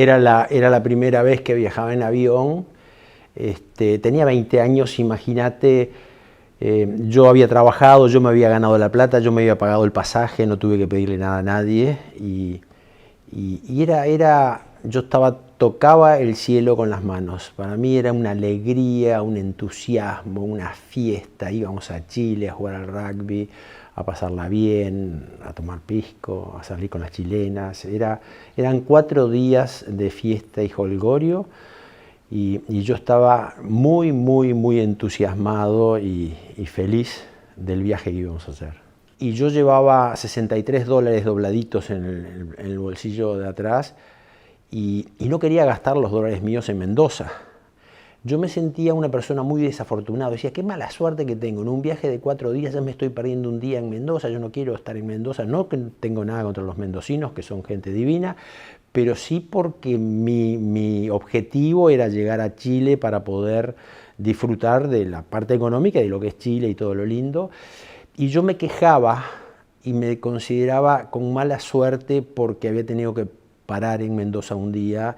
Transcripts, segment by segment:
era la primera vez que viajaba en avión. Tenía 20 años, imagínate, yo había trabajado, yo me había ganado la plata, yo me había pagado el pasaje, no tuve que pedirle nada a nadie. Yo tocaba el cielo con las manos. Para mí era una alegría, un entusiasmo, una fiesta. Íbamos a Chile a jugar al rugby, a pasarla bien, a tomar pisco, a salir con las chilenas. Eran 4 días de fiesta y jolgorio. Y yo estaba muy, muy, muy entusiasmado y feliz del viaje que íbamos a hacer. Y yo llevaba $63 dobladitos en el bolsillo de atrás y no quería gastar los dólares míos en Mendoza. Yo me sentía una persona muy desafortunada. Decía, qué mala suerte que tengo. En un viaje de 4 días ya me estoy perdiendo un día en Mendoza. Yo no quiero estar en Mendoza. No que tengo nada contra los mendocinos, que son gente divina, pero sí porque mi objetivo era llegar a Chile para poder disfrutar de la parte económica, de lo que es Chile y todo lo lindo. Y yo me quejaba y me consideraba con mala suerte porque había tenido que parar en Mendoza un día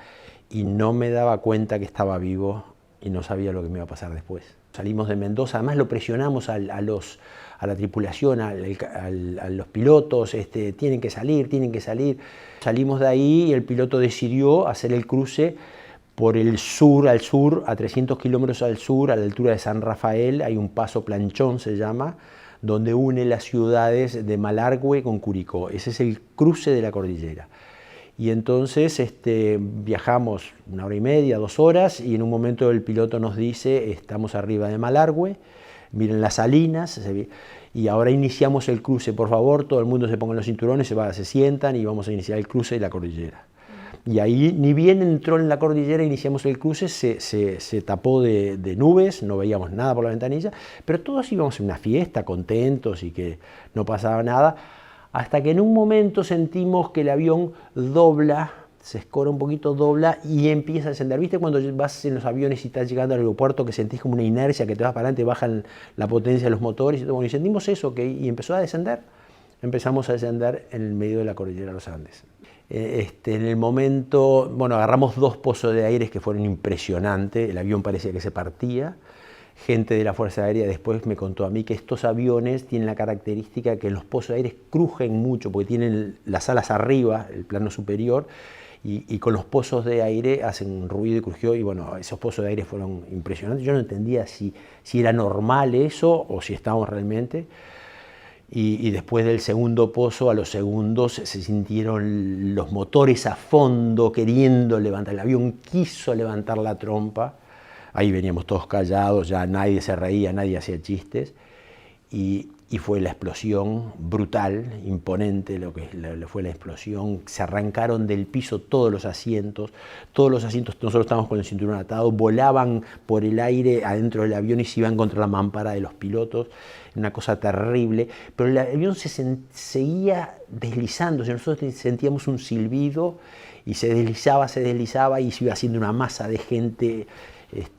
y no me daba cuenta que estaba vivo y no sabía lo que me iba a pasar después. Salimos de Mendoza, además lo presionamos a la tripulación, a los pilotos, tienen que salir, tienen que salir. Salimos de ahí y el piloto decidió hacer el cruce por el sur, a 300 kilómetros al sur, a la altura de San Rafael, hay un paso Planchón, se llama, donde une las ciudades de Malargüe con Curicó. Ese es el cruce de la cordillera. Y entonces viajamos 1 hora y media, 2 horas, y en un momento el piloto nos dice, estamos arriba de Malargüe, miren las salinas, y ahora iniciamos el cruce, por favor, todo el mundo se ponga los cinturones, se sientan y vamos a iniciar el cruce de la cordillera. Y ahí, ni bien entró en la cordillera, iniciamos el cruce, se tapó de nubes, no veíamos nada por la ventanilla, pero todos íbamos en una fiesta, contentos y que no pasaba nada, hasta que en un momento sentimos que el avión dobla, se escora un poquito, dobla y empieza a descender. ¿Viste cuando vas en los aviones y estás llegando al aeropuerto que sentís como una inercia, que te vas para adelante, bajan la potencia de los motores? Y sentimos eso, y empezó a descender. Empezamos a descender en el medio de la cordillera de los Andes. En el momento, bueno, agarramos 2 pozos de aire que fueron impresionantes, el avión parecía que se partía. Gente de la Fuerza Aérea después me contó a mí que estos aviones tienen la característica que los pozos de aire crujen mucho porque tienen las alas arriba, el plano superior, y con los pozos de aire hacen un ruido y crujió, y bueno, esos pozos de aire fueron impresionantes. Yo no entendía si era normal eso o si estábamos realmente. Y después del segundo pozo, a los segundos, se sintieron los motores a fondo queriendo levantar. El avión quiso levantar la trompa. Ahí veníamos todos callados, ya nadie se reía, nadie hacía chistes. Y fue la explosión brutal, imponente, lo que fue la explosión. Se arrancaron del piso todos los asientos, nosotros estábamos con el cinturón atado, volaban por el aire adentro del avión y se iban contra la mampara de los pilotos. Una cosa terrible, pero el avión seguía deslizándose, nosotros sentíamos un silbido y se deslizaba y se iba haciendo una masa de gente.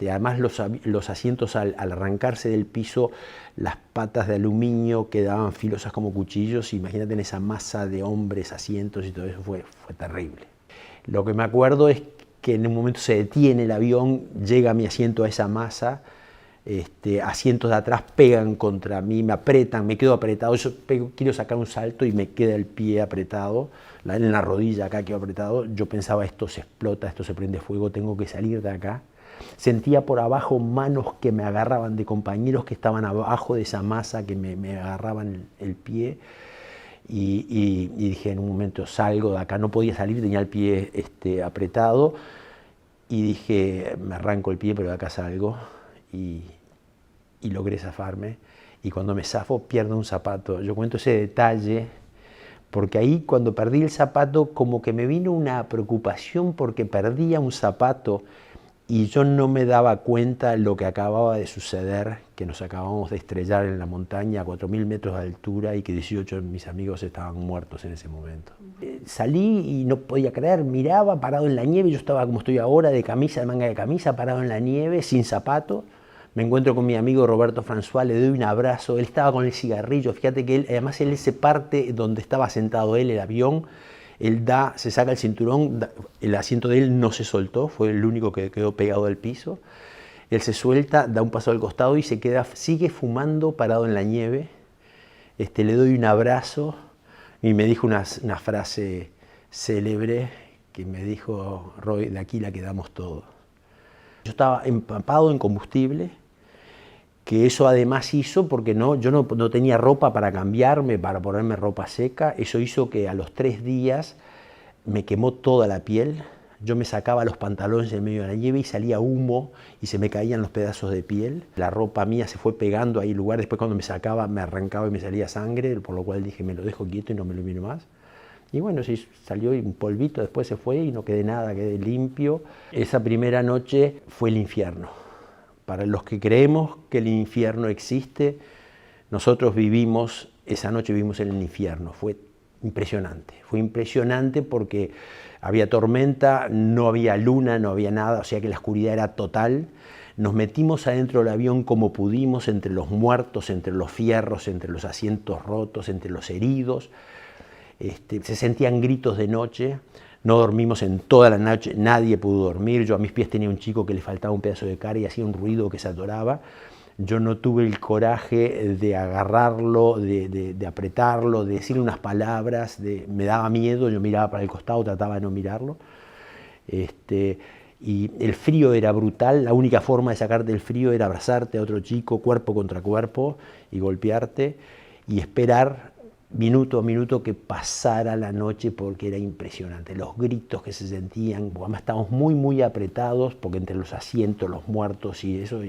Además los asientos al arrancarse del piso, las patas de aluminio quedaban filosas como cuchillos. Imagínate en esa masa de hombres, asientos y todo eso, fue terrible. Lo que me acuerdo es que en un momento se detiene el avión, llega mi asiento a esa masa, asientos de atrás pegan contra mí, me apretan, me quedo apretado, yo quiero sacar un salto y me queda el pie apretado, en la rodilla acá quedo apretado. Yo pensaba, esto se explota, esto se prende fuego, tengo que salir de acá. Sentía por abajo manos que me agarraban, de compañeros que estaban abajo de esa masa, que me agarraban el pie. Y dije, en un momento salgo de acá, no podía salir, tenía el pie apretado. Y dije, me arranco el pie, pero de acá salgo. Y logré zafarme. Y cuando me zafo, pierdo un zapato. Yo cuento ese detalle porque ahí, cuando perdí el zapato, como que me vino una preocupación porque perdía un zapato. Y yo no me daba cuenta lo que acababa de suceder, que nos acabamos de estrellar en la montaña a 4.000 metros de altura y que 18 de mis amigos estaban muertos en ese momento. Salí y no podía creer, miraba parado en la nieve, yo estaba como estoy ahora, de camisa, de manga de camisa, parado en la nieve, sin zapato. Me encuentro con mi amigo Roberto François, le doy un abrazo, él estaba con el cigarrillo, fíjate que además él se parte donde estaba sentado él, el avión, él se saca el cinturón, el asiento de él no se soltó, fue el único que quedó pegado al piso. Él se suelta, da un paso al costado y sigue fumando parado en la nieve. Le doy un abrazo y me dijo una frase célebre que me dijo: Roy, de aquí la quedamos todos. Yo estaba empapado en combustible, que eso además hizo, porque yo no tenía ropa para cambiarme, para ponerme ropa seca, eso hizo que a los 3 días me quemó toda la piel. Yo me sacaba los pantalones en medio de la nieve y salía humo y se me caían los pedazos de piel. La ropa mía se fue pegando ahí en lugar, después cuando me sacaba me arrancaba y me salía sangre, por lo cual dije me lo dejo quieto y no me lo miro más. Y bueno, sí, salió un polvito, después se fue y no quedé nada, quedé limpio. Esa primera noche fue el infierno. Para los que creemos que el infierno existe, nosotros esa noche vivimos en el infierno. Fue impresionante porque había tormenta, no había luna, no había nada, o sea que la oscuridad era total. Nos metimos adentro del avión como pudimos, entre los muertos, entre los fierros, entre los asientos rotos, entre los heridos. Se sentían gritos de noche. No dormimos en toda la noche, nadie pudo dormir. Yo a mis pies tenía un chico que le faltaba un pedazo de cara y hacía un ruido que se atoraba. Yo no tuve el coraje de agarrarlo, de apretarlo, de decirle unas palabras. Me daba miedo, yo miraba para el costado, trataba de no mirarlo. Y el frío era brutal, la única forma de sacarte del frío era abrazarte a otro chico, cuerpo contra cuerpo, y golpearte y esperar minuto a minuto que pasara la noche, porque era impresionante, los gritos que se sentían, además estábamos muy apretados, porque entre los asientos, los muertos y eso,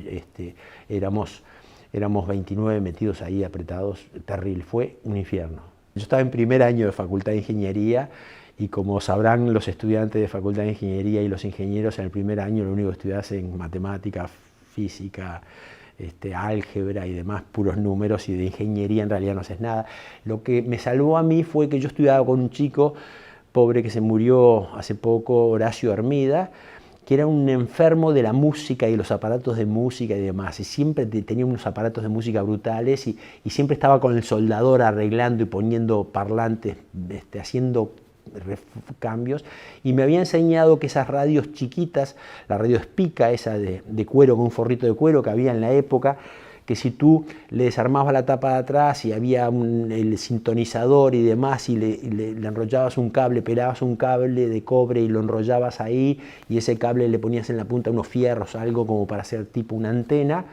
éramos 29 metidos ahí apretados, terrible, fue un infierno. Yo estaba en primer año de Facultad de Ingeniería y como sabrán los estudiantes de Facultad de Ingeniería y los ingenieros, en el primer año lo único que estudias es matemática, física, álgebra y demás, puros números, y de ingeniería en realidad no haces nada. Lo que me salvó a mí fue que yo estudiaba con un chico pobre que se murió hace poco, Horacio Hermida, que era un enfermo de la música y los aparatos de música y demás, y siempre tenía unos aparatos de música brutales y siempre estaba con el soldador arreglando y poniendo parlantes, haciendo cambios, y me había enseñado que esas radios chiquitas, la radio Spica, esa de cuero con un forrito de cuero que había en la época, que si tú le desarmabas la tapa de atrás y había el sintonizador y demás y le enrollabas un cable, pelabas un cable de cobre y lo enrollabas ahí y ese cable le ponías en la punta unos fierros, algo como para hacer tipo una antena,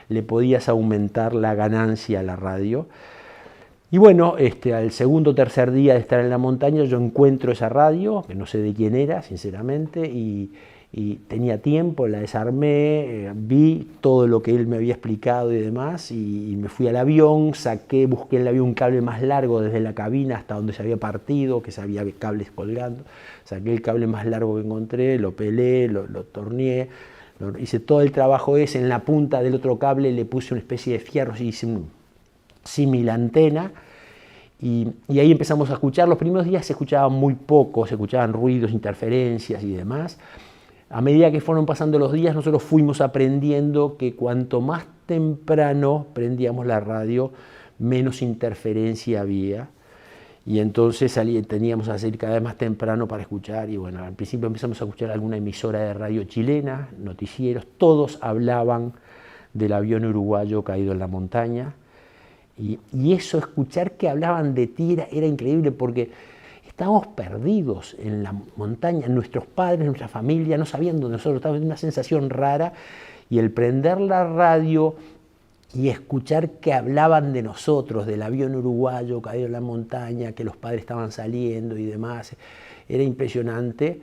le podías aumentar la ganancia a la radio. Y bueno, al segundo o tercer día de estar en la montaña yo encuentro esa radio, que no sé de quién era, sinceramente, y tenía tiempo, la desarmé, vi todo lo que él me había explicado y demás, y me fui al avión, busqué en el avión un cable más largo desde la cabina hasta donde se había partido, que se había cables colgando, saqué el cable más largo que encontré, lo pelé, lo torneé, hice todo el trabajo ese, en la punta del otro cable le puse una especie de fierros y hice un símil antena, y ahí empezamos a escuchar. Los primeros días se escuchaba muy poco, se escuchaban ruidos, interferencias y demás. A medida que fueron pasando los días, nosotros fuimos aprendiendo que cuanto más temprano prendíamos la radio, menos interferencia había, y entonces teníamos que salir cada vez más temprano para escuchar. Y bueno, al principio empezamos a escuchar alguna emisora de radio chilena, noticieros, todos hablaban del avión uruguayo caído en la montaña. Y eso, escuchar que hablaban de ti era increíble, porque estábamos perdidos en la montaña, nuestros padres, nuestra familia no sabían dónde nosotros estábamos, una sensación rara, y el prender la radio y escuchar que hablaban de nosotros, del avión uruguayo caído en la montaña, que los padres estaban saliendo y demás, era impresionante,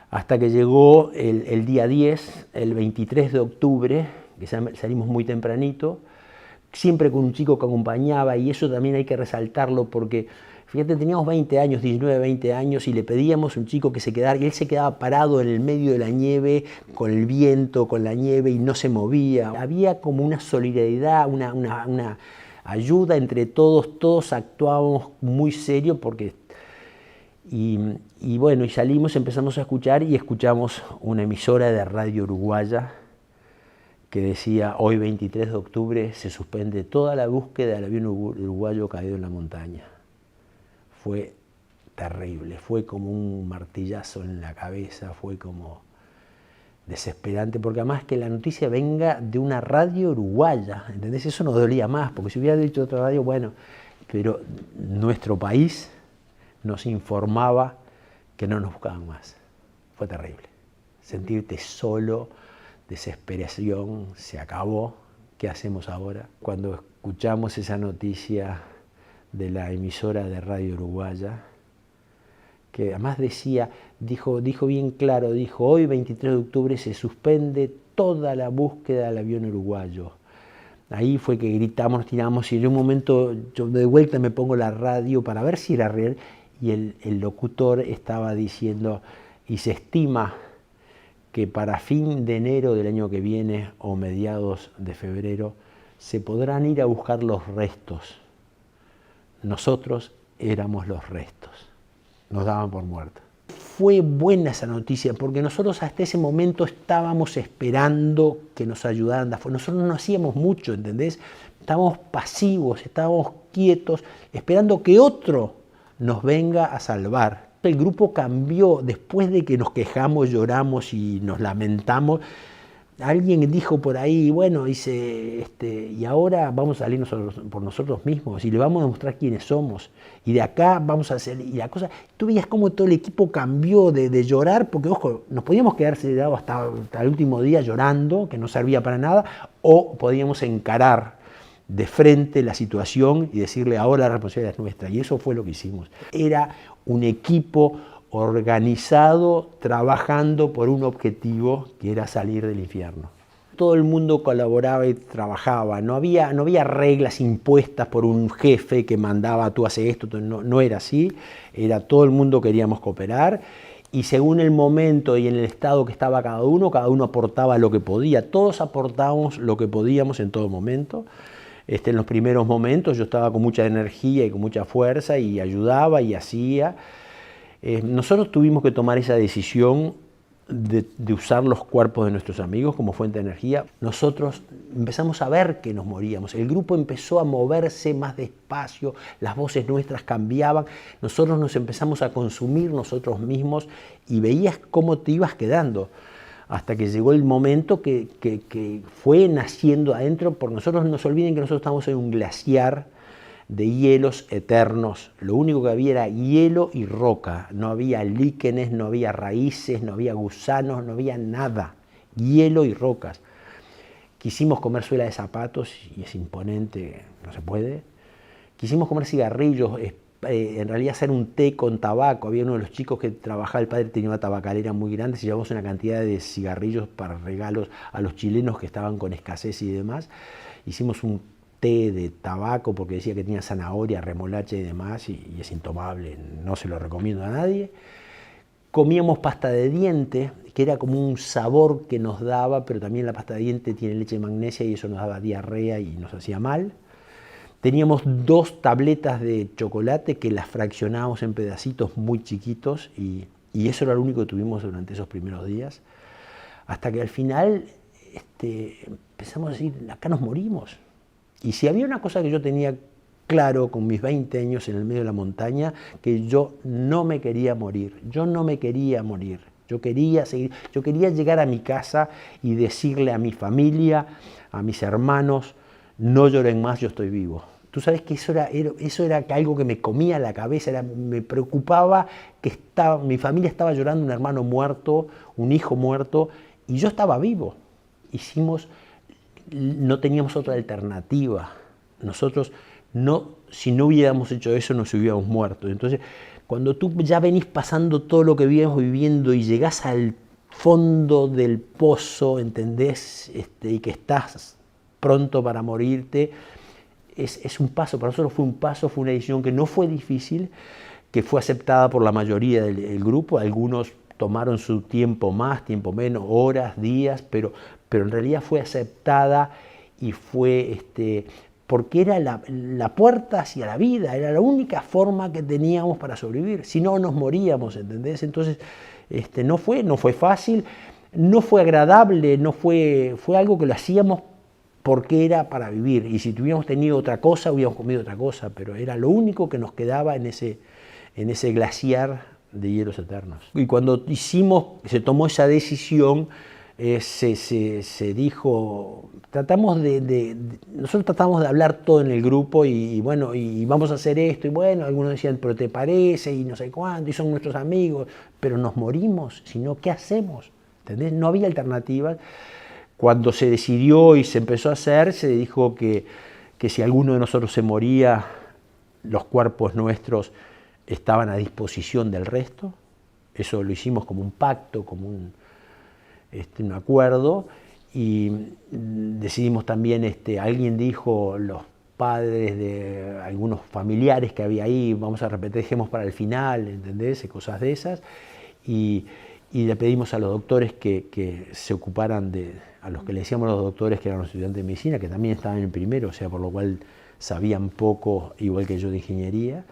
hasta que llegó el día 10, el 23 de octubre, que salimos muy tempranito, siempre con un chico que acompañaba, y eso también hay que resaltarlo porque, fíjate, teníamos 20 años, 19, 20 años, y le pedíamos a un chico que se quedara, y él se quedaba parado en el medio de la nieve, con el viento, con la nieve, y no se movía. Había como una solidaridad, una ayuda entre todos actuábamos muy serio porque... Y bueno, y salimos, empezamos a escuchar, y escuchamos una emisora de radio uruguaya que decía: hoy 23 de octubre se suspende toda la búsqueda del avión uruguayo caído en la montaña. Fue terrible, fue como un martillazo en la cabeza, fue como desesperante, porque además que la noticia venga de una radio uruguaya, ¿entendés? Eso nos dolía más, porque si hubiera dicho otra radio, bueno, pero nuestro país nos informaba que no nos buscaban más. Fue terrible. Sentirte solo, desesperación, se acabó, ¿qué hacemos ahora? Cuando escuchamos esa noticia de la emisora de radio uruguaya, que además dijo bien claro, dijo, hoy 23 de octubre se suspende toda la búsqueda del avión uruguayo. Ahí fue que gritamos, nos tiramos y en un momento yo de vuelta me pongo la radio para ver si era real y el locutor estaba diciendo, y se estima que para fin de enero del año que viene o mediados de febrero se podrán ir a buscar los restos. Nosotros éramos los restos, nos daban por muertos. Fue buena esa noticia porque nosotros hasta ese momento estábamos esperando que nos ayudaran. Nosotros no hacíamos mucho, ¿entendés? Estábamos pasivos, estábamos quietos, esperando que otro nos venga a salvar. El grupo cambió después de que nos quejamos, lloramos y nos lamentamos. Alguien dijo por ahí, bueno, dice, y ahora vamos a salir por nosotros mismos y le vamos a demostrar quiénes somos. Y de acá vamos a hacer, y la cosa, tú veías cómo todo el equipo cambió de llorar, porque ojo, nos podíamos quedar sedados hasta el último día llorando, que no servía para nada, o podíamos encarar de frente la situación y decirle, ahora la responsabilidad es nuestra. Y eso fue lo que hicimos. Era un equipo organizado, trabajando por un objetivo que era salir del infierno. Todo el mundo colaboraba y trabajaba, no había reglas impuestas por un jefe que mandaba tú haces esto, no era así, era todo el mundo queríamos cooperar y según el momento y en el estado que estaba cada uno aportaba lo que podía, todos aportábamos lo que podíamos en todo momento. En los primeros momentos yo estaba con mucha energía y con mucha fuerza y ayudaba y hacía. Nosotros tuvimos que tomar esa decisión de usar los cuerpos de nuestros amigos como fuente de energía. Nosotros empezamos a ver que nos moríamos. El grupo empezó a moverse más despacio, las voces nuestras cambiaban. Nosotros nos empezamos a consumir nosotros mismos y veías cómo te ibas quedando. Hasta que llegó el momento que fue naciendo adentro, porque nosotros no se olviden que nosotros estamos en un glaciar de hielos eternos. Lo único que había era hielo y roca. No había líquenes, no había raíces, no había gusanos, no había nada. Hielo y rocas. Quisimos comer suela de zapatos y es imponente, no se puede. Quisimos comer cigarrillos, en realidad hacer un té con tabaco. Había uno de los chicos que trabajaba, el padre tenía una tabacalera muy grande, se llevamos una cantidad de cigarrillos para regalos a los chilenos que estaban con escasez y demás. Hicimos un té de tabaco porque decía que tenía zanahoria, remolacha y demás, y es intomable, no se lo recomiendo a nadie. Comíamos pasta de diente, que era como un sabor que nos daba, pero también la pasta de diente tiene leche de magnesia y eso nos daba diarrea y nos hacía mal. Teníamos 2 tabletas de chocolate que las fraccionábamos en pedacitos muy chiquitos y eso era lo único que tuvimos durante esos primeros días. Hasta que al final empezamos a decir, acá nos morimos. Y si había una cosa que yo tenía claro con mis 20 años en el medio de la montaña, que yo no me quería morir, yo no me quería morir. Yo quería seguir, yo quería llegar a mi casa y decirle a mi familia, a mis hermanos, no lloren más, yo estoy vivo. Tú sabes que eso era algo que me comía la cabeza, me preocupaba que mi familia estaba llorando, un hermano muerto, un hijo muerto, y yo estaba vivo. No teníamos otra alternativa. Nosotros, si no hubiéramos hecho eso, nos hubiéramos muerto. Entonces, cuando tú ya venís pasando todo lo que vivíamos viviendo y llegás al fondo del pozo, ¿entendés? Y que estás pronto para morirte, es un paso. Para nosotros fue un paso, fue una decisión que no fue difícil, que fue aceptada por la mayoría del grupo. Algunos tomaron su tiempo más, tiempo menos, horas, días, pero en realidad fue aceptada y fue porque era la puerta hacia la vida, era la única forma que teníamos para sobrevivir, si no nos moríamos, ¿entendés? Entonces no fue fácil, no fue agradable, fue algo que lo hacíamos porque era para vivir, y si tuviéramos tenido otra cosa, hubiéramos comido otra cosa, pero era lo único que nos quedaba en ese en ese glaciar de hielos eternos. Y cuando se tomó esa decisión, se dijo, nosotros tratamos de hablar todo en el grupo y bueno, y vamos a hacer esto, y bueno, algunos decían, pero te parece, y no sé cuánto, y son nuestros amigos, pero nos morimos, si no, ¿qué hacemos? ¿Entendés? No había alternativas. Cuando se decidió y se empezó a hacer, se dijo que si alguno de nosotros se moría, los cuerpos nuestros estaban a disposición del resto. Eso lo hicimos como un pacto, como un acuerdo, y decidimos también, alguien dijo, los padres de algunos familiares que había ahí, vamos a repetir, dejemos para el final, ¿entendés? Cosas de esas, y le pedimos a los doctores que se ocuparan a los que le decíamos los doctores que eran los estudiantes de medicina, que también estaban en el primero, o sea, por lo cual sabían poco, igual que yo, de ingeniería,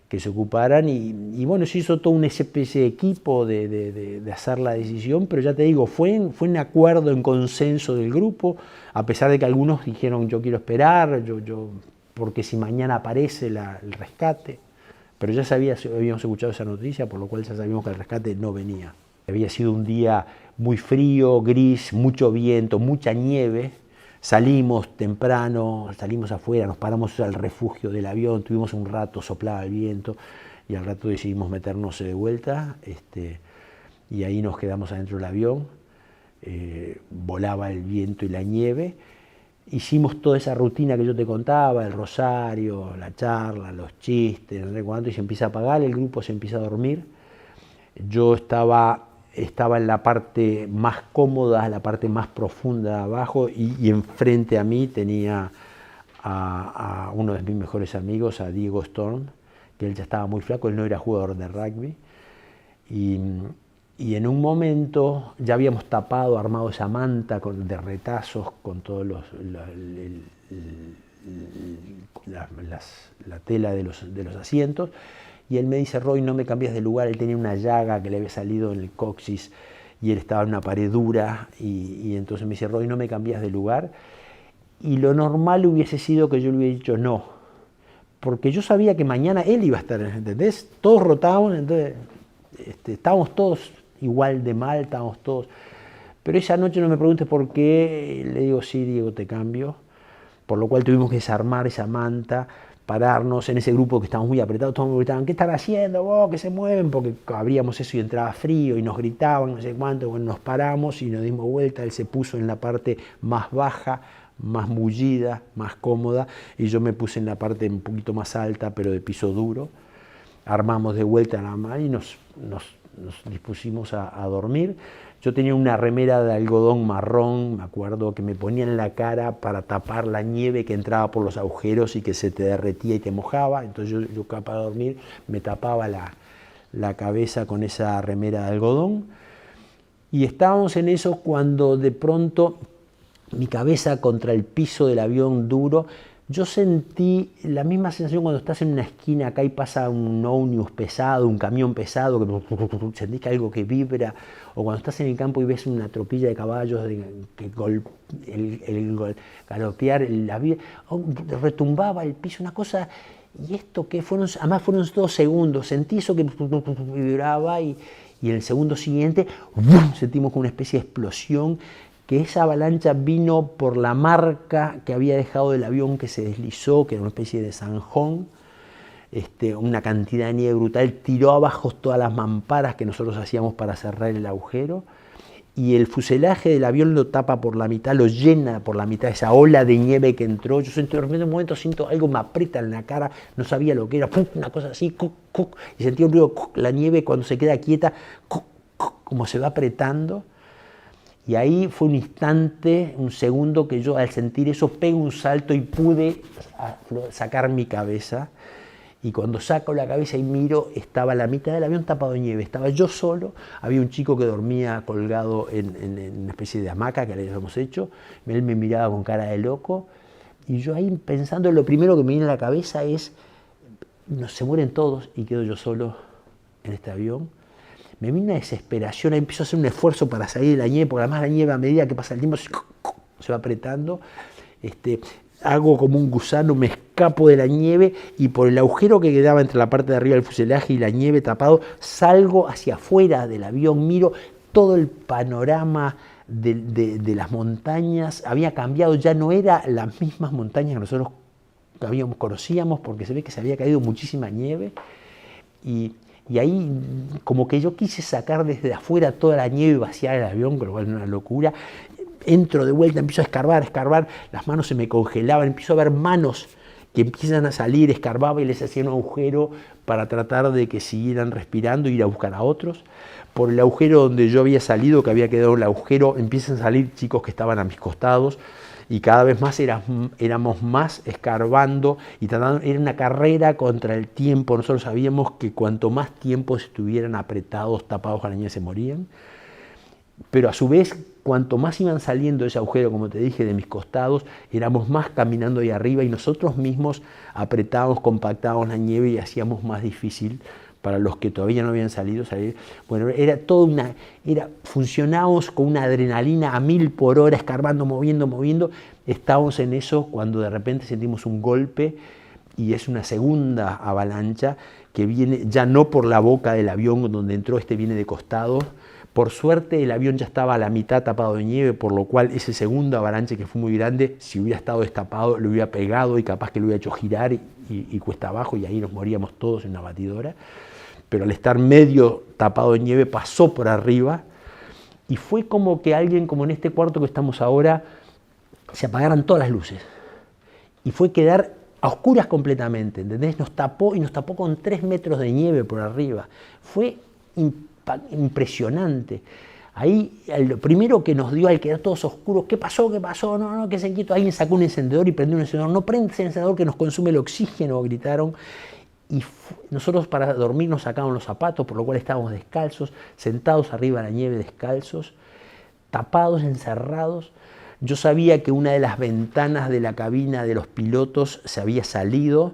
que se ocuparan, y bueno, se hizo toda una especie de equipo de hacer la decisión, pero ya te digo, fue un acuerdo, en consenso del grupo, a pesar de que algunos dijeron, yo quiero esperar, porque si mañana aparece el rescate, pero ya habíamos escuchado esa noticia, por lo cual ya sabíamos que el rescate no venía. Había sido un día muy frío, gris, mucho viento, mucha nieve. Salimos temprano, salimos afuera, nos paramos al refugio del avión, tuvimos un rato, soplaba el viento, y al rato decidimos meternos de vuelta, y ahí nos quedamos adentro del avión, volaba el viento y la nieve. Hicimos toda esa rutina que yo te contaba, el rosario, la charla, los chistes, no sé cuánto, y se empieza a apagar, el grupo se empieza a dormir. Yo estaba en la parte más cómoda, la parte más profunda de abajo, y enfrente a mí tenía a uno de mis mejores amigos, a Diego Storm, que él ya estaba muy flaco, él no era jugador de rugby, y en un momento ya habíamos armado esa manta de retazos con todos la tela de los asientos, y él me dice, Roy, no me cambies de lugar. Él tenía una llaga que le había salido en el coxis y él estaba en una pared dura, y entonces me dice, Roy, no me cambias de lugar. Y lo normal hubiese sido que yo le hubiera dicho no, porque yo sabía que mañana él iba a estar, ¿entendés? Todos rotábamos, entonces estábamos todos igual de mal, estábamos todos. Pero esa noche no me preguntes por qué, le digo, sí, Diego, te cambio. Por lo cual tuvimos que desarmar esa manta, pararnos en ese grupo que estábamos muy apretados, todos me gritaban, ¿qué están haciendo vos? Que se mueven, porque abríamos eso y entraba frío y nos gritaban, no sé cuánto. Bueno, nos paramos y nos dimos vuelta, él se puso en la parte más baja, más mullida, más cómoda, y yo me puse en la parte un poquito más alta, pero de piso duro. Armamos de vuelta la mano y nos dispusimos a dormir. Yo tenía una remera de algodón marrón, me acuerdo, que me ponía en la cara para tapar la nieve que entraba por los agujeros y que se te derretía y te mojaba. Entonces yo para dormir me tapaba la cabeza con esa remera de algodón. Y estábamos en eso cuando de pronto mi cabeza contra el piso del avión duro, yo sentí la misma sensación cuando estás en una esquina acá y pasa un ómnibus pesado, un camión pesado, que sentís que algo que vibra, o cuando estás en el campo y ves una tropilla de caballos que galopear la vida, retumbaba el piso, una cosa, y esto que además fueron 2 segundos, sentí eso que vibraba, y en el segundo siguiente sentimos como una especie de explosión, que esa avalancha vino por la marca que había dejado del avión que se deslizó, que era una especie de zanjón, una cantidad de nieve brutal, tiró abajo todas las mamparas que nosotros hacíamos para cerrar el agujero, y el fuselaje del avión lo tapa por la mitad, lo llena por la mitad, esa ola de nieve que entró. Yo sentí, en un momento siento algo me aprieta en la cara, no sabía lo que era, una cosa así, y sentí un ruido, la nieve cuando se queda quieta, como se va apretando. Y ahí fue un instante, un segundo, que yo al sentir eso pego un salto y pude sacar mi cabeza. Y cuando saco la cabeza y miro, estaba la mitad del avión tapado de nieve. Estaba yo solo, había un chico que dormía colgado en una especie de hamaca que le habíamos hecho. Él me miraba con cara de loco. Y yo ahí pensando, lo primero que me viene a la cabeza es, se mueren todos y quedo yo solo en este avión. Me vino una desesperación, ahí empiezo a hacer un esfuerzo para salir de la nieve, porque además la nieve a medida que pasa el tiempo se va apretando. Hago como un gusano, me escapo escapo de la nieve y por el agujero que quedaba entre la parte de arriba del fuselaje y la nieve tapado, salgo hacia afuera del avión, miro todo el panorama de las montañas. Había cambiado, ya no era las mismas montañas que nosotros conocíamos, porque se ve que se había caído muchísima nieve. Y ahí como que yo quise sacar desde afuera toda la nieve y vaciar el avión, con lo cual era una locura. Entro de vuelta, empiezo a escarbar, las manos se me congelaban, empiezo a ver manos que empiezan a salir, escarbaba y les hacía un agujero para tratar de que siguieran respirando e ir a buscar a otros. Por el agujero donde yo había salido, que había quedado el agujero, empiezan a salir chicos que estaban a mis costados y cada vez más éramos más escarbando y tratando. Era una carrera contra el tiempo. Nosotros sabíamos que cuanto más tiempo estuvieran apretados, tapados con la nieve, se morían. Pero a su vez, cuanto más iban saliendo de ese agujero, como te dije, de mis costados, éramos más caminando ahí arriba y nosotros mismos apretábamos, compactábamos la nieve y hacíamos más difícil para los que todavía no habían salido salir. Bueno, era toda funcionábamos con una adrenalina a 1000 por hora, escarbando, moviendo. Estábamos en eso cuando de repente sentimos un golpe y es una segunda avalancha que viene ya no por la boca del avión donde entró, viene de costado. Por suerte el avión ya estaba a la mitad tapado de nieve, por lo cual ese segundo avalanche, que fue muy grande, si hubiera estado destapado lo hubiera pegado y capaz que lo hubiera hecho girar y cuesta abajo, y ahí nos moríamos todos en una batidora. Pero al estar medio tapado de nieve pasó por arriba y fue como que alguien, como en este cuarto que estamos ahora, se apagaran todas las luces y fue quedar a oscuras completamente, ¿entendés? Nos tapó con 3 metros de nieve por arriba. Fue impresionante. Ahí lo primero que nos dio al quedar todos oscuros, ¿qué pasó? No, que se quieto. Alguien sacó un encendedor y prendió un encendedor. No prendes el encendedor que nos consume el oxígeno, gritaron. Y nosotros para dormir nos sacaban los zapatos, por lo cual estábamos descalzos, sentados arriba de la nieve descalzos, tapados, encerrados. Yo sabía que una de las ventanas de la cabina de los pilotos se había salido,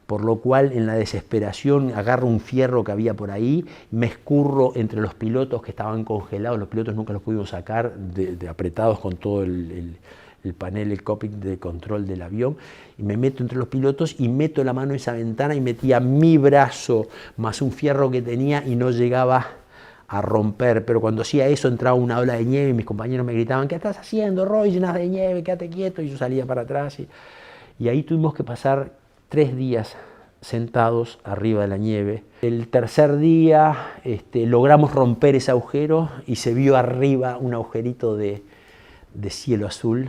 por lo cual en la desesperación agarro un fierro que había por ahí, me escurro entre los pilotos que estaban congelados. Los pilotos nunca los pudimos sacar, apretados con todo el panel, el cockpit de control del avión, y me meto entre los pilotos y meto la mano en esa ventana y metía mi brazo más un fierro que tenía y no llegaba a romper. Pero cuando hacía eso entraba una ola de nieve y mis compañeros me gritaban: ¿qué estás haciendo, Roy? Llenas de nieve, quédate quieto. Y yo salía para atrás y ahí tuvimos que pasar 3 días sentados arriba de la nieve. El tercer día logramos romper ese agujero y se vio arriba un agujerito de cielo azul.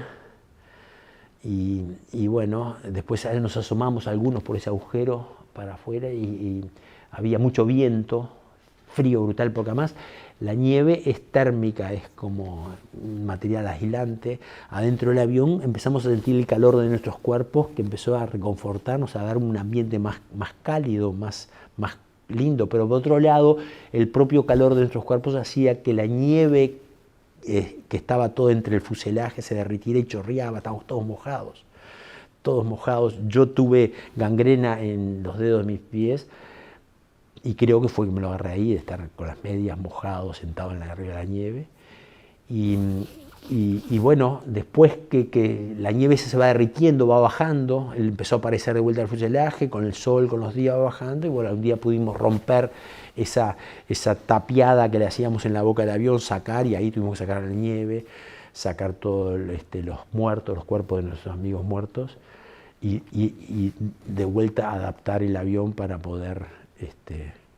Y bueno, después nos asomamos algunos por ese agujero para afuera y había mucho viento, frío brutal, porque además la nieve es térmica, es como un material aislante. Adentro del avión empezamos a sentir el calor de nuestros cuerpos, que empezó a reconfortarnos, a dar un ambiente más cálido, más lindo. Pero por otro lado, el propio calor de nuestros cuerpos hacía que la nieve que estaba todo entre el fuselaje se derritiera y chorreaba. Estábamos todos mojados. Yo tuve gangrena en los dedos de mis pies y creo que fue que me lo agarré ahí, de estar con las medias mojado, sentado en arriba de la nieve. Y bueno, después que la nieve se va derritiendo, va bajando, empezó a aparecer de vuelta el fuselaje, con el sol, con los días va bajando, y bueno, un día pudimos romper esa tapiada que le hacíamos en la boca del avión, sacar, y ahí tuvimos que sacar la nieve, sacar todos los muertos, los cuerpos de nuestros amigos muertos, y de vuelta adaptar el avión para poder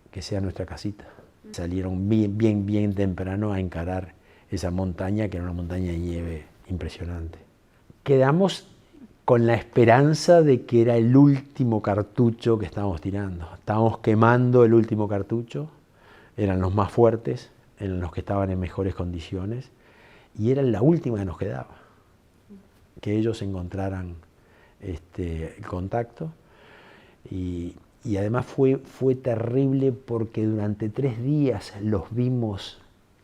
que sea nuestra casita. Salieron bien temprano a encarar esa montaña, que era una montaña de nieve impresionante. Quedamos con la esperanza de que era el último cartucho que estábamos tirando. Estábamos quemando el último cartucho, eran los más fuertes, eran los que estaban en mejores condiciones, y era la última que nos quedaba, que ellos encontraran el contacto. Y además fue terrible porque durante 3 días los vimos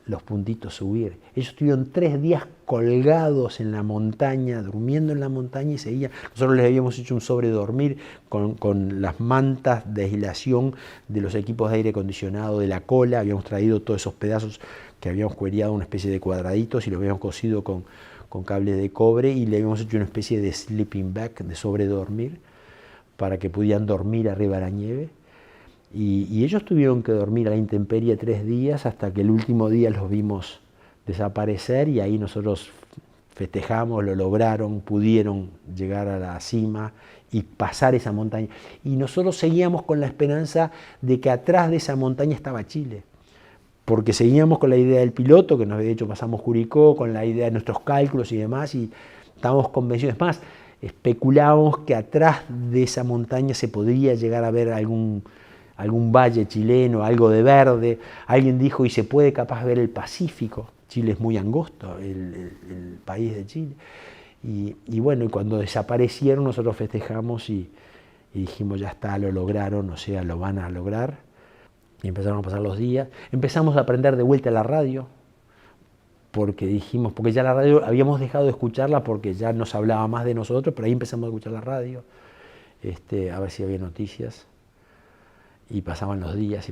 los puntitos subir. Ellos estuvieron 3 días colgados en la montaña, durmiendo en la montaña y seguían. Nosotros les habíamos hecho un sobredormir con las mantas de aislación de los equipos de aire acondicionado de la cola. Habíamos traído todos esos pedazos que habíamos cuereado, una especie de cuadraditos, y los habíamos cosido con cables de cobre, y le habíamos hecho una especie de sleeping bag, de sobredormir, para que pudieran dormir arriba de la nieve. Y ellos tuvieron que dormir a la intemperie 3 días hasta que el último día los vimos desaparecer y ahí nosotros festejamos, lo lograron, pudieron llegar a la cima y pasar esa montaña. Y nosotros seguíamos con la esperanza de que atrás de esa montaña estaba Chile, porque seguíamos con la idea del piloto, que de hecho pasamos Curicó, con la idea de nuestros cálculos y demás, y estábamos convencidos. Es más, especulábamos que atrás de esa montaña se podría llegar a ver algún valle chileno, algo de verde. Alguien dijo, y se puede capaz ver el Pacífico. Chile es muy angosto, el país de Chile. Y bueno, y cuando desaparecieron nosotros festejamos y dijimos, ya está, lo lograron, o sea, lo van a lograr. Y empezaron a pasar los días. Empezamos a aprender de vuelta la radio, porque ya la radio habíamos dejado de escucharla porque ya nos hablaba más de nosotros, pero ahí empezamos a escuchar la radio, a ver si había noticias. Y pasaban los días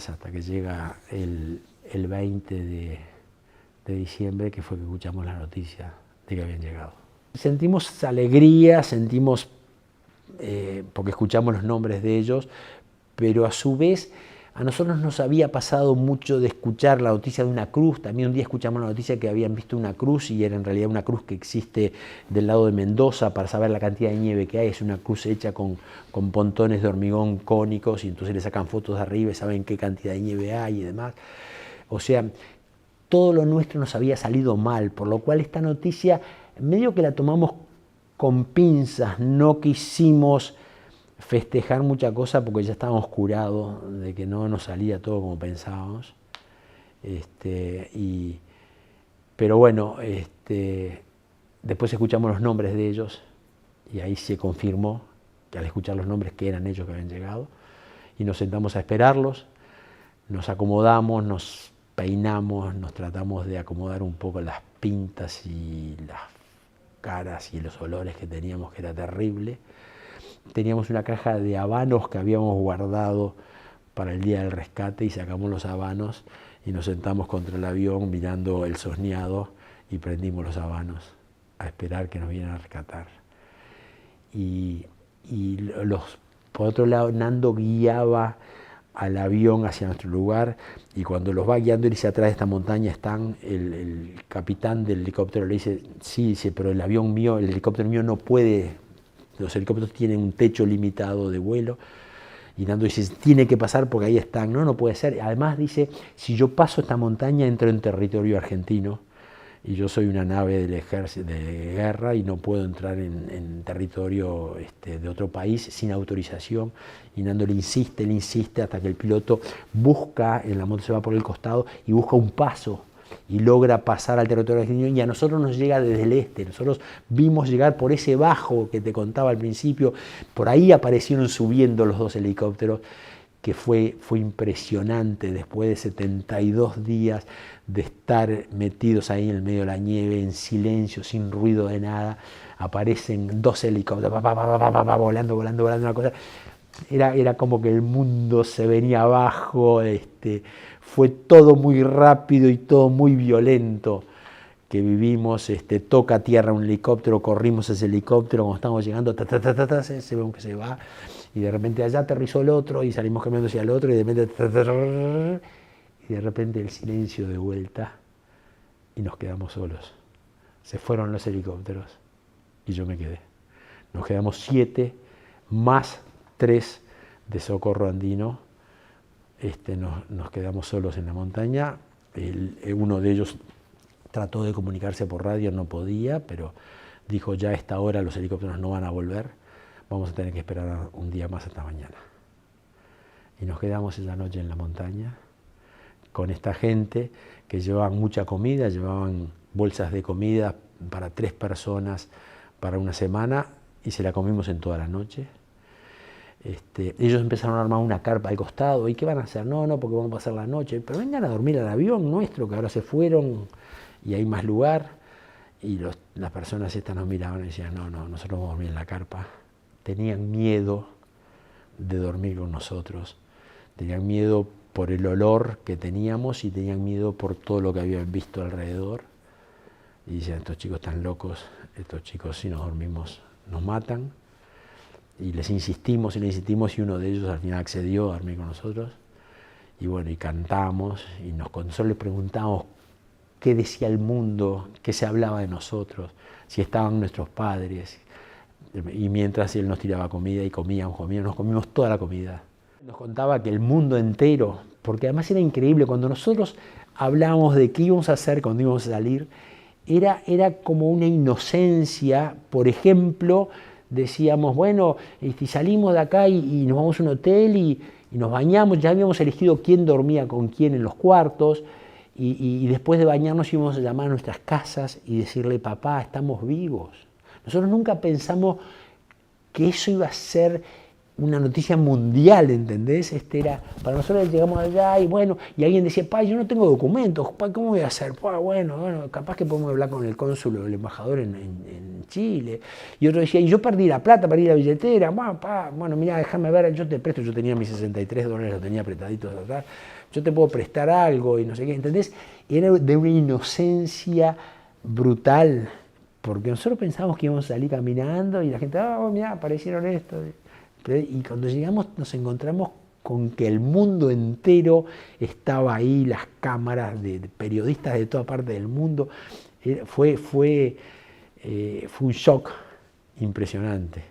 hasta que llega el 20 de diciembre, que fue que escuchamos la noticia de que habían llegado. Sentimos alegría, porque escuchamos los nombres de ellos, pero a su vez a nosotros nos había pasado mucho de escuchar la noticia de una cruz. También un día escuchamos la noticia que habían visto una cruz y era en realidad una cruz que existe del lado de Mendoza para saber la cantidad de nieve que hay. Es una cruz hecha con pontones de hormigón cónicos y entonces le sacan fotos de arriba y saben qué cantidad de nieve hay y demás. O sea, todo lo nuestro nos había salido mal, por lo cual esta noticia medio que la tomamos con pinzas, no quisimos festejar mucha cosa porque ya estábamos curados de que no nos salía todo como pensábamos. Pero bueno, después escuchamos los nombres de ellos y ahí se confirmó que al escuchar los nombres que eran ellos que habían llegado y nos sentamos a esperarlos, nos acomodamos, nos peinamos, nos tratamos de acomodar un poco las pintas y las caras y los olores que teníamos, que era terrible. Teníamos una caja de habanos que habíamos guardado para el día del rescate y sacamos los habanos y nos sentamos contra el avión mirando el sosneado y prendimos los habanos a esperar que nos vinieran a rescatar. Por otro lado, Nando guiaba al avión hacia nuestro lugar y cuando los va guiando, él dice, atrás de esta montaña están, el capitán del helicóptero le dice, sí, dice, pero el helicóptero mío no puede. Los helicópteros tienen un techo limitado de vuelo. Y Nando dice, tiene que pasar porque ahí están. No puede ser. Además dice, si yo paso esta montaña entro en territorio argentino y yo soy una nave del ejército de guerra y no puedo entrar en territorio de otro país sin autorización. Y Nando le insiste hasta que el piloto busca, en la moto se va por el costado y busca un paso y logra pasar al territorio argentino y a nosotros nos llega desde el este. Nosotros vimos llegar por ese bajo que te contaba al principio, por ahí aparecieron subiendo los 2 helicópteros, que fue impresionante después de 72 días de estar metidos ahí en el medio de la nieve, en silencio, sin ruido de nada, aparecen 2 helicópteros, volando, una cosa. Era como que el mundo se venía abajo, fue todo muy rápido y todo muy violento que vivimos. Toca tierra un helicóptero, corrimos ese helicóptero, cuando estamos llegando, se ve que se va, y de repente allá aterrizó el otro y salimos caminando hacia el otro, y de repente el silencio de vuelta y nos quedamos solos. Se fueron los helicópteros y yo me quedé. Nos quedamos 7 más 3 de socorro andino. Nos quedamos solos en la montaña. Uno de ellos trató de comunicarse por radio, no podía, pero dijo, ya a esta hora los helicópteros no van a volver, vamos a tener que esperar un día más hasta mañana. Y nos quedamos esa noche en la montaña con esta gente que llevaban mucha comida, llevaban bolsas de comida para 3 personas para una semana y se la comimos en toda la noche. Ellos empezaron a armar una carpa al costado. ¿Y qué van a hacer? No, porque vamos a pasar la noche. Pero vengan a dormir al avión nuestro, que ahora se fueron y hay más lugar. Y las personas estas nos miraban y decían, no, nosotros vamos a dormir en la carpa. Tenían miedo de dormir con nosotros. Tenían miedo por el olor que teníamos y tenían miedo por todo lo que habían visto alrededor. Y decían, estos chicos están locos, estos chicos si nos dormimos nos matan. y les insistimos y uno de ellos al final accedió a dormir con nosotros. Y bueno, y cantamos y solo le preguntamos qué decía el mundo, qué se hablaba de nosotros, si estaban nuestros padres. Y mientras él nos tiraba comida y comíamos, nos comimos toda la comida. Nos contaba que el mundo entero, porque además era increíble, cuando nosotros hablábamos de qué íbamos a hacer cuando íbamos a salir, era como una inocencia. Por ejemplo, decíamos, bueno, si salimos de acá y nos vamos a un hotel y nos bañamos, ya habíamos elegido quién dormía con quién en los cuartos, y después de bañarnos íbamos a llamar a nuestras casas y decirle, papá, estamos vivos. Nosotros nunca pensamos que eso iba a ser una noticia mundial, ¿entendés? Para nosotros llegamos allá y bueno, y alguien decía, pa, yo no tengo documentos, pa, ¿cómo voy a hacer? Pa, bueno, capaz que podemos hablar con el cónsul o el embajador en Chile. Y otro decía, y yo perdí la plata, perdí la billetera, bueno, mira, déjame ver, yo te presto, yo tenía mis $63, los tenía apretaditos atrás, yo te puedo prestar algo y no sé qué, ¿entendés? Era de una inocencia brutal, porque nosotros pensábamos que íbamos a salir caminando y la gente, mira, aparecieron esto. Y cuando llegamos nos encontramos con que el mundo entero estaba ahí, las cámaras de periodistas de toda parte del mundo. Fue un shock impresionante.